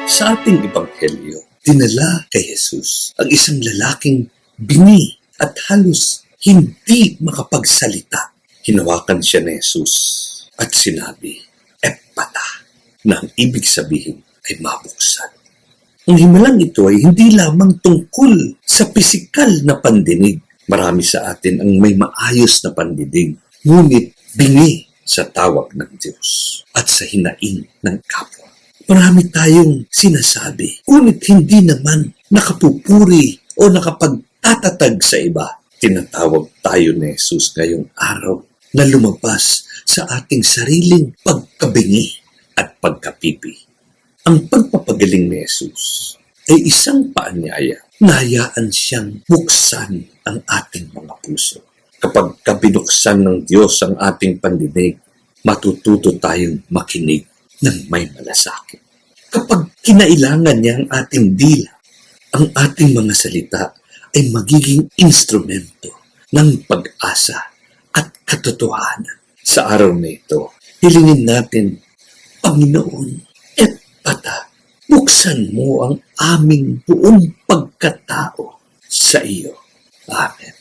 Sa ating ebanghelyo, dinala kay Jesus ang isang lalaking bingi at halos hindi makapagsalita. Hinawakan siya ni Jesus at sinabi, "Ephphatha," na ang ibig sabihin ay mabuksan. Ang himalang ito ay hindi lamang tungkol sa pisikal na pandinig. Marami sa atin ang may maayos na pandinig, ngunit bingi sa tawag ng Diyos at sa hinaing ng kapwa. Marami tayong sinasabi, ngunit hindi naman nakapupuri o nakapagtatatag sa iba. Tinatawag tayo ni Jesus ngayong araw na lumabas sa ating sariling pagkabingi at pagkapipi. Ang pagpapagaling ni Jesus ay isang paanyaya. Nahayaan siyang buksan ang ating mga puso. Kapag binuksan ng Diyos ang ating pandinig, matututo tayong makinig ng may malasakit. Kapag kinailangan niya ang ating dila, ang ating mga salita ay magiging instrumento ng pag-asa at katotohanan. Sa araw na ito, hilingin natin, Panginoon, Ephphatha, buksan mo ang aming buong pagkatao sa iyo. Amen.